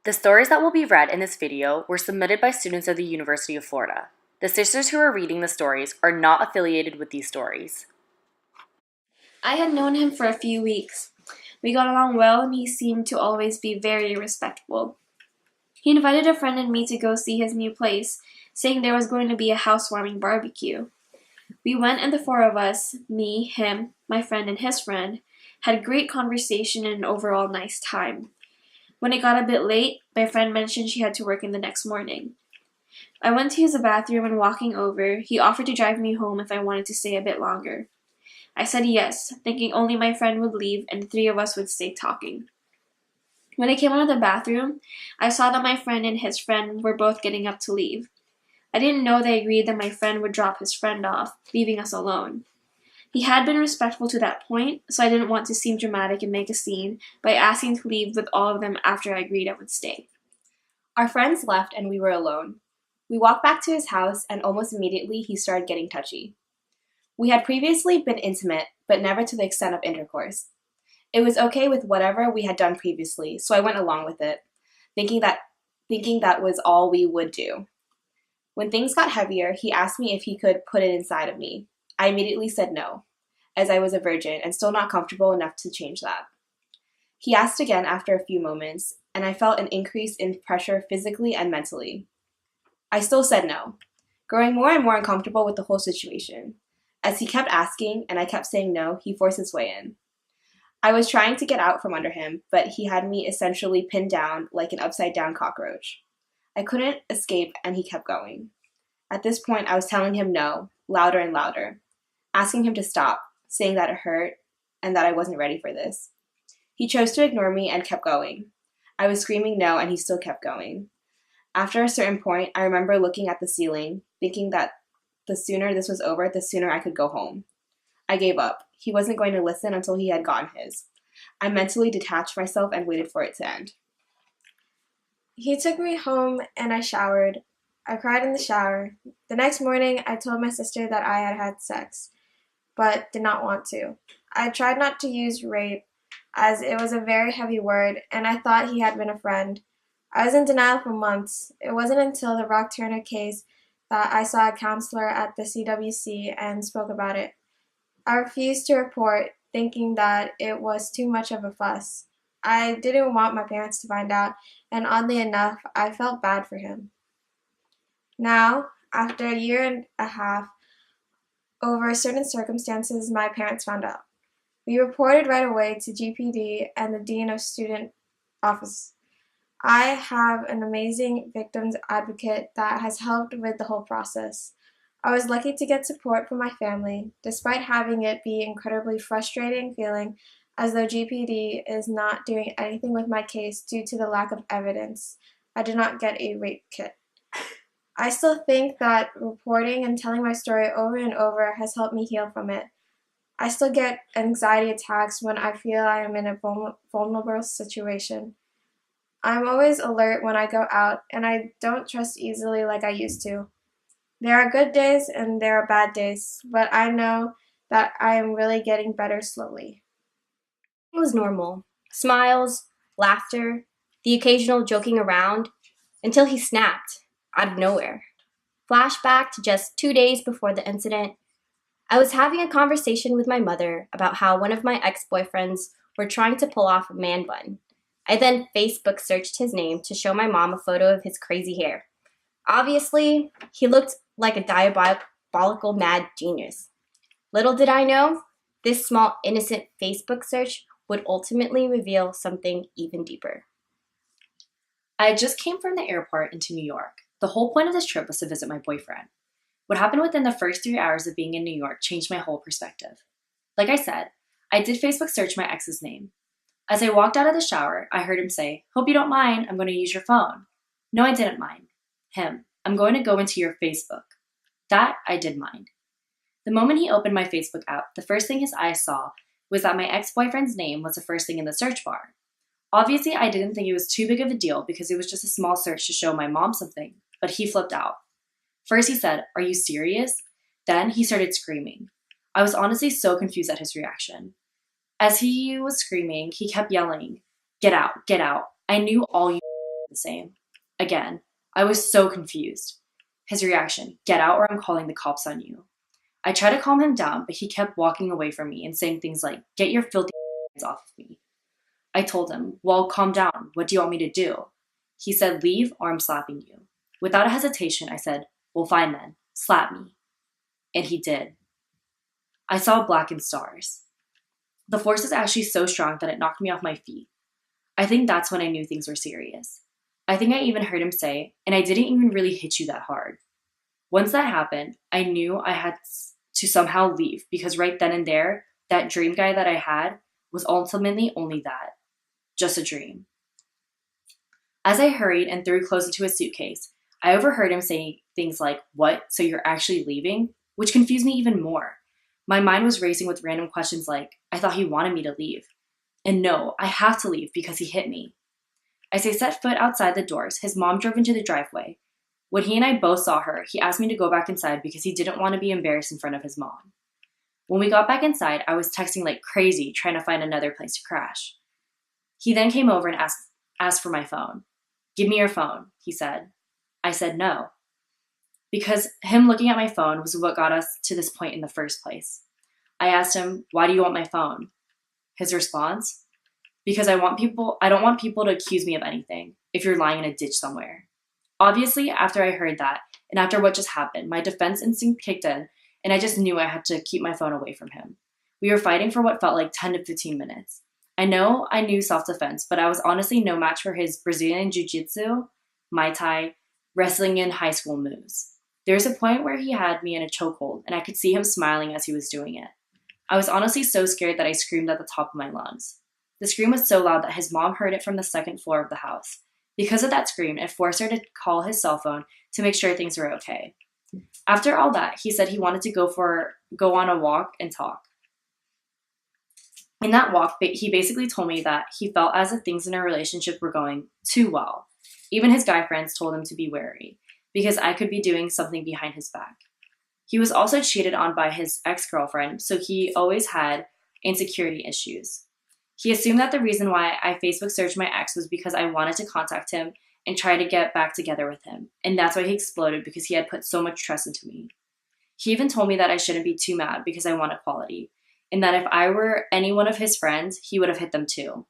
The stories that will be read in this video were submitted by students of the University of Florida. The sisters who are reading the stories are not affiliated with these stories. I had known him for a few weeks. We got along well and he seemed to always be very respectful. He invited a friend and me to go see his new place, saying there was going to be a housewarming barbecue. We went and the four of us, me, him, my friend, and his friend, had great conversation and an overall nice time. When it got a bit late, my friend mentioned she had to work in the next morning. I went to use the bathroom and walking over, he offered to drive me home if I wanted to stay a bit longer. I said yes, thinking only my friend would leave and the three of us would stay talking. When I came out of the bathroom, I saw that my friend and his friend were both getting up to leave. I didn't know they agreed that my friend would drop his friend off, leaving us alone. He had been respectful to that point, so I didn't want to seem dramatic and make a scene by asking to leave with all of them after I agreed I would stay. Our friends left and we were alone. We walked back to his house and almost immediately he started getting touchy. We had previously been intimate, but never to the extent of intercourse. It was okay with whatever we had done previously, so I went along with it, thinking that was all we would do. When things got heavier, he asked me if he could put it inside of me. I immediately said no, as I was a virgin and still not comfortable enough to change that. He asked again after a few moments, and I felt an increase in pressure physically and mentally. I still said no, growing more and more uncomfortable with the whole situation. As he kept asking and I kept saying no, he forced his way in. I was trying to get out from under him, but he had me essentially pinned down like an upside-down cockroach. I couldn't escape and he kept going. At this point, I was telling him no, louder and louder, asking him to stop, saying that it hurt and that I wasn't ready for this. He chose to ignore me and kept going. I was screaming no and he still kept going. After a certain point, I remember looking at the ceiling, thinking that the sooner this was over, the sooner I could go home. I gave up. He wasn't going to listen until he had gotten his. I mentally detached myself and waited for it to end. He took me home and I showered. I cried in the shower. The next morning, I told my sister that I had had sex, but did not want to. I tried not to use rape, as it was a very heavy word, and I thought he had been a friend. I was in denial for months. It wasn't until the Rock Turner case that I saw a counselor at the CWC and spoke about it. I refused to report, thinking that it was too much of a fuss. I didn't want my parents to find out, and oddly enough, I felt bad for him. Now, after a year and a half, over certain circumstances, my parents found out. We reported right away to GPD and the Dean of Student Office. I have an amazing victims advocate that has helped with the whole process. I was lucky to get support from my family, despite having it be incredibly frustrating feeling as though GPD is not doing anything with my case due to the lack of evidence. I did not get a rape kit. I still think that reporting and telling my story over and over has helped me heal from it. I still get anxiety attacks when I feel I am in a vulnerable situation. I'm always alert when I go out, and I don't trust easily like I used to. There are good days and there are bad days, but I know that I am really getting better slowly. It was normal. Smiles, laughter, the occasional joking around, until he snapped, out of nowhere. Flashback to just 2 days before the incident. I was having a conversation with my mother about how one of my ex-boyfriends were trying to pull off a man bun. I then Facebook searched his name to show my mom a photo of his crazy hair. Obviously, he looked like a diabolical mad genius. Little did I know, this small innocent Facebook search would ultimately reveal something even deeper. I just came from the airport into New York. The whole point of this trip was to visit my boyfriend. What happened within the first 3 hours of being in New York changed my whole perspective. Like I said, I did Facebook search my ex's name. As I walked out of the shower, I heard him say, "Hope you don't mind, I'm going to use your phone." No, I didn't mind. Him, "I'm going to go into your Facebook." That I did mind. The moment he opened my Facebook app, the first thing his eyes saw was that my ex-boyfriend's name was the first thing in the search bar. Obviously, I didn't think it was too big of a deal because it was just a small search to show my mom something, but he flipped out. First he said, "Are you serious?" Then he started screaming. I was honestly so confused at his reaction. As he was screaming, he kept yelling, "Get out, get out. I knew all you the same. Again, I was so confused. His reaction, get out or I'm calling the cops on you. I tried to calm him down, but he kept walking away from me and saying things like, get your filthy hands off of me. I told him, well, calm down. What do you want me to do? He said, leave or I'm slapping you. Without a hesitation, I said, well, fine then, slap me. And he did. I saw blackened stars. The force was actually so strong that it knocked me off my feet. I think that's when I knew things were serious. I think I even heard him say, and I didn't even really hit you that hard. Once that happened, I knew I had to somehow leave because right then and there, that dream guy that I had was ultimately only that, just a dream. As I hurried and threw clothes into his suitcase, I overheard him say things like, what, so you're actually leaving? Which confused me even more. My mind was racing with random questions like, I thought he wanted me to leave. And no, I have to leave because he hit me. As I set foot outside the doors, his mom drove into the driveway. When he and I both saw her, he asked me to go back inside because he didn't want to be embarrassed in front of his mom. When we got back inside, I was texting like crazy, trying to find another place to crash. He then came over and asked for my phone. Give me your phone, he said. I said no. Because him looking at my phone was what got us to this point in the first place. I asked him, why do you want my phone? His response, because I don't want people to accuse me of anything if you're lying in a ditch somewhere. Obviously, after I heard that, and after what just happened, my defense instinct kicked in, and I just knew I had to keep my phone away from him. We were fighting for what felt like 10 to 15 minutes. I know I knew self-defense, but I was honestly no match for his Brazilian Jiu-Jitsu, Muay Thai, wrestling in high school moves. There was a point where he had me in a chokehold, and I could see him smiling as he was doing it. I was honestly so scared that I screamed at the top of my lungs. The scream was so loud that his mom heard it from the second floor of the house. Because of that scream, it forced her to call his cell phone to make sure things were okay. After all that, he said he wanted to go on a walk and talk. In that walk, he basically told me that he felt as if things in our relationship were going too well. Even his guy friends told him to be wary, because I could be doing something behind his back. He was also cheated on by his ex-girlfriend, so he always had insecurity issues. He assumed that the reason why I Facebook searched my ex was because I wanted to contact him and try to get back together with him, and that's why he exploded because he had put so much trust into me. He even told me that I shouldn't be too mad because I want equality, and that if I were any one of his friends, he would have hit them too.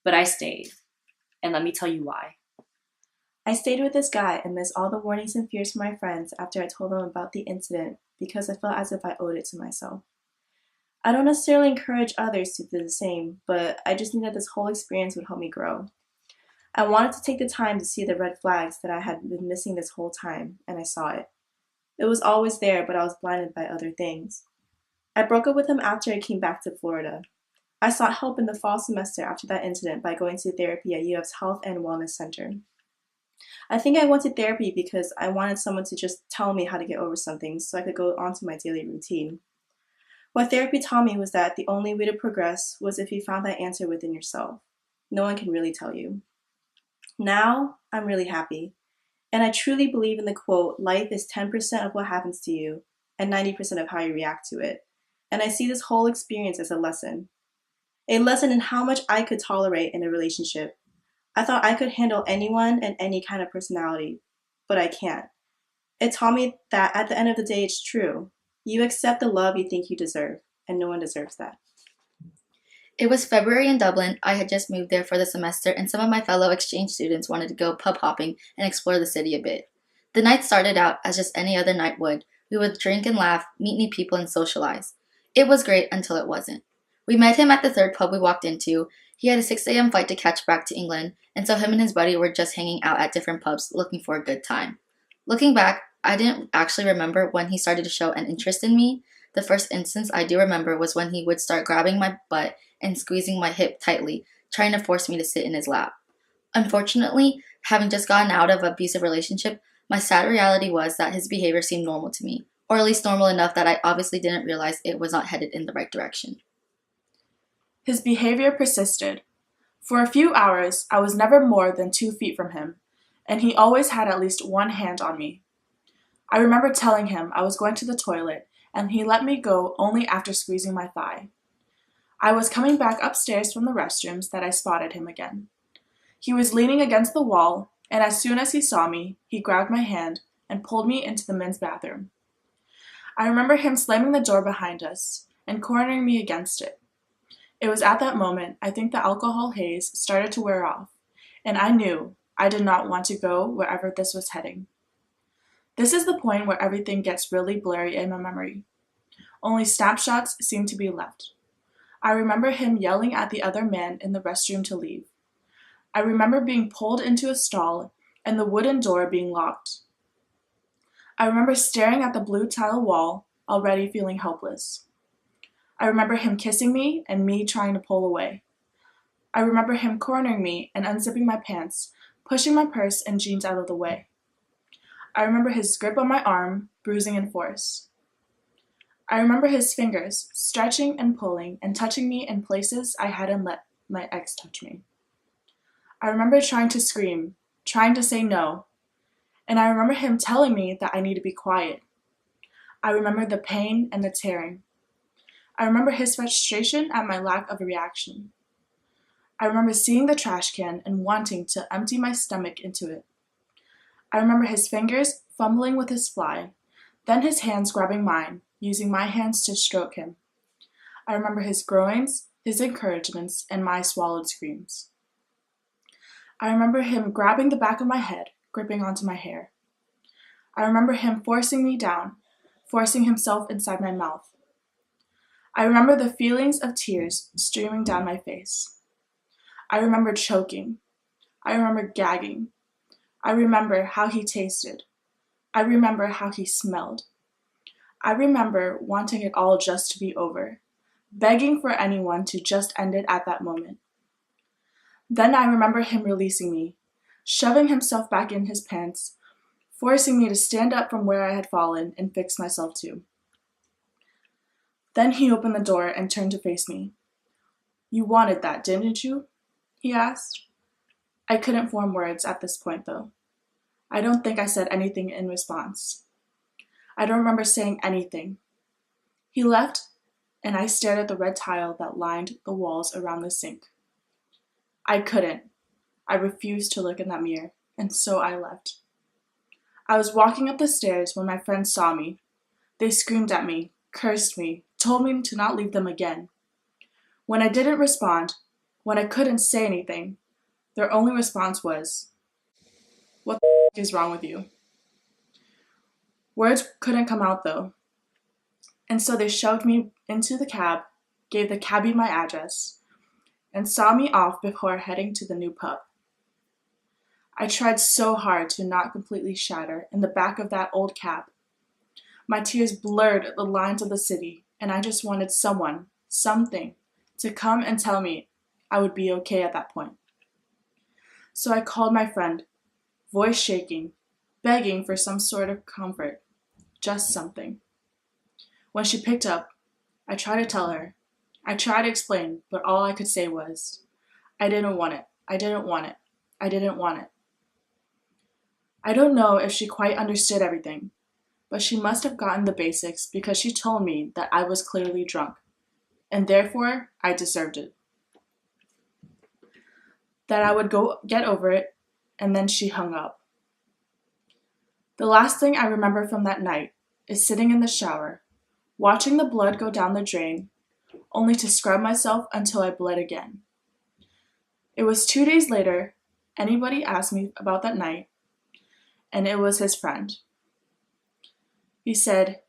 But I stayed, and let me tell you why. I stayed with this guy amidst all the warnings and fears from my friends after I told them about the incident because I felt as if I owed it to myself. I don't necessarily encourage others to do the same, but I just knew that this whole experience would help me grow. I wanted to take the time to see the red flags that I had been missing this whole time, and I saw it. It was always there, but I was blinded by other things. I broke up with him after I came back to Florida. I sought help in the fall semester after that incident by going to therapy at UF's Health and Wellness Center. I think I went to therapy because I wanted someone to just tell me how to get over something so I could go on to my daily routine. What therapy taught me was that the only way to progress was if you found that answer within yourself. No one can really tell you. Now, I'm really happy. And I truly believe in the quote, life is 10% of what happens to you and 90% of how you react to it. And I see this whole experience as a lesson. A lesson in how much I could tolerate in a relationship. I thought I could handle anyone and any kind of personality, but I can't. It taught me that at the end of the day, it's true. You accept the love you think you deserve, and no one deserves that. It was February in Dublin. I had just moved there for the semester, and some of my fellow exchange students wanted to go pub hopping and explore the city a bit. The night started out as just any other night would. We would drink and laugh, meet new people, and socialize. It was great until it wasn't. We met him at the third pub we walked into. He had a 6 a.m. flight to catch back to England, and so him and his buddy were just hanging out at different pubs looking for a good time. Looking back, I didn't actually remember when he started to show an interest in me. The first instance I do remember was when he would start grabbing my butt and squeezing my hip tightly, trying to force me to sit in his lap. Unfortunately, having just gotten out of an abusive relationship, my sad reality was that his behavior seemed normal to me, or at least normal enough that I obviously didn't realize it was not headed in the right direction. His behavior persisted. For a few hours, I was never more than 2 feet from him, and he always had at least one hand on me. I remember telling him I was going to the toilet, and he let me go only after squeezing my thigh. I was coming back upstairs from the restrooms that I spotted him again. He was leaning against the wall, and as soon as he saw me, he grabbed my hand and pulled me into the men's bathroom. I remember him slamming the door behind us and cornering me against it. It was at that moment I think the alcohol haze started to wear off, and I knew I did not want to go wherever this was heading. This is the point where everything gets really blurry in my memory. Only snapshots seem to be left. I remember him yelling at the other man in the restroom to leave. I remember being pulled into a stall and the wooden door being locked. I remember staring at the blue tile wall, already feeling helpless. I remember him kissing me and me trying to pull away. I remember him cornering me and unzipping my pants, pushing my purse and jeans out of the way. I remember his grip on my arm, bruising in force. I remember his fingers stretching and pulling and touching me in places I hadn't let my ex touch me. I remember trying to scream, trying to say no, and I remember him telling me that I need to be quiet. I remember the pain and the tearing. I remember his frustration at my lack of a reaction. I remember seeing the trash can and wanting to empty my stomach into it. I remember his fingers fumbling with his fly, then his hands grabbing mine, using my hands to stroke him. I remember his groans, his encouragements, and my swallowed screams. I remember him grabbing the back of my head, gripping onto my hair. I remember him forcing me down, forcing himself inside my mouth. I remember the feelings of tears streaming down my face. I remember choking. I remember gagging. I remember how he tasted. I remember how he smelled. I remember wanting it all just to be over, begging for anyone to just end it at that moment. Then I remember him releasing me, shoving himself back in his pants, forcing me to stand up from where I had fallen and fix myself too. Then he opened the door and turned to face me. "You wanted that, didn't you?" he asked. I couldn't form words at this point, though. I don't think I said anything in response. I don't remember saying anything. He left, and I stared at the red tile that lined the walls around the sink. I couldn't. I refused to look in that mirror, and so I left. I was walking up the stairs when my friends saw me. They screamed at me, cursed me, told me to not leave them again. When I didn't respond, when I couldn't say anything, their only response was, "What the f*** is wrong with you?" Words couldn't come out though, and so they shoved me into the cab, gave the cabbie my address, and saw me off before heading to the new pub. I tried so hard to not completely shatter in the back of that old cab. My tears blurred the lines of the city, and I just wanted someone, something, to come and tell me I would be okay at that point. So I called my friend, voice shaking, begging for some sort of comfort, just something. When she picked up, I tried to tell her. I tried to explain, but all I could say was, "I didn't want it. I didn't want it. I didn't want it." I don't know if she quite understood everything, but she must have gotten the basics because she told me that I was clearly drunk, and therefore I deserved it. That I would go get over it, and then she hung up. The last thing I remember from that night is sitting in the shower, watching the blood go down the drain, only to scrub myself until I bled again. It was 2 days later, anybody asked me about that night, and it was his friend. He said,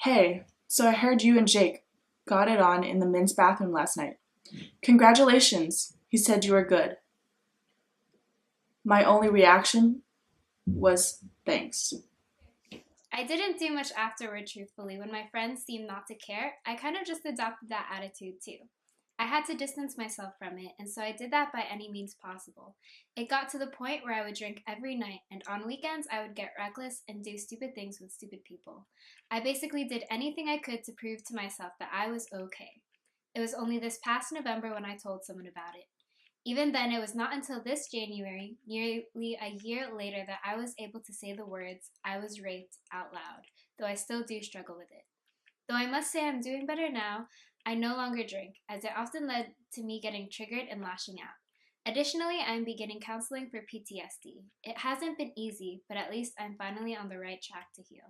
"Hey, so I heard you and Jake got it on in the men's bathroom last night. Congratulations, he said you were good." My only reaction was thanks. I didn't do much afterward, truthfully. When my friends seemed not to care, I kind of just adopted that attitude too. I had to distance myself from it, and so I did that by any means possible. It got to the point where I would drink every night, and on weekends I would get reckless and do stupid things with stupid people. I basically did anything I could to prove to myself that I was okay. It was only this past November when I told someone about it. Even then, it was not until this January, nearly a year later, that I was able to say the words, "I was raped," out loud, though I still do struggle with it. Though I must say I'm doing better now, I no longer drink, as it often led to me getting triggered and lashing out. Additionally, I'm beginning counseling for PTSD. It hasn't been easy, but at least I'm finally on the right track to heal.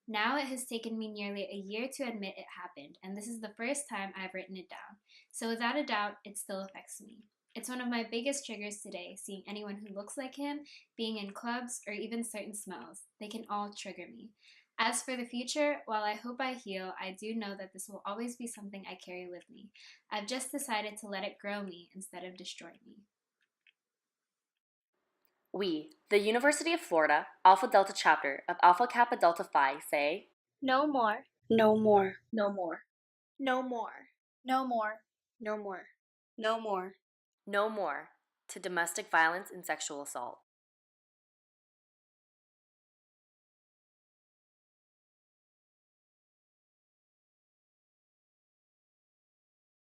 Now it has taken me nearly a year to admit it happened, and this is the first time I've written it down. So without a doubt, it still affects me. It's one of my biggest triggers today, seeing anyone who looks like him, being in clubs, or even certain smells. They can all trigger me. As for the future, while I hope I heal, I do know that this will always be something I carry with me. I've just decided to let it grow me instead of destroy me. We, the University of Florida Alpha Delta chapter of Alpha Kappa Delta Phi, say, No more. No more. No more. No more. No more. No more. No more. no more to domestic violence and sexual assault.